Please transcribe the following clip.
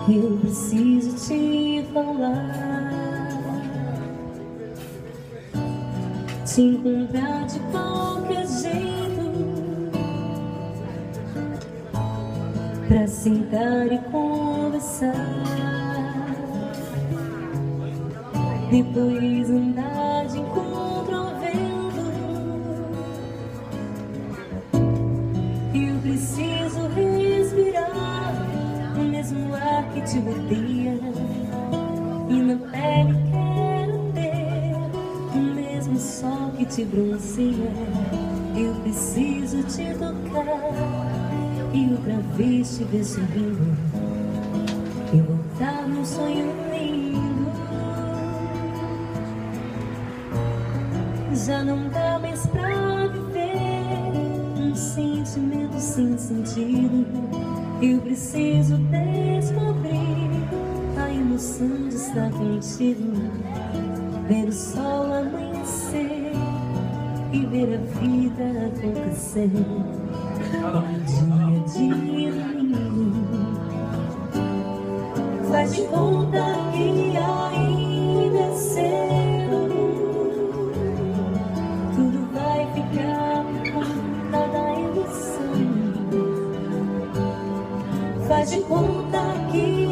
Eu preciso te falar, te encontrar de qualquer jeito, pra sentar e conversar, depois andar de encontro ao vento. Eu preciso respirar o mesmo ar que te rodeia, e na pele quero ter o mesmo sol que te bronzeia. Eu preciso te tocar e outra vez te ver sorrindo, e voltar num sonho lindo. Já não dá mais pra viver um sentimento sem sentido. Eu preciso descobrir a emoção de estar contigo, ver o sol amanhecer e ver a vida acontecer. Dia de domingo, faz de conta que ainda é cedo, tudo vai ficar por conta da emoção. Faz de conta que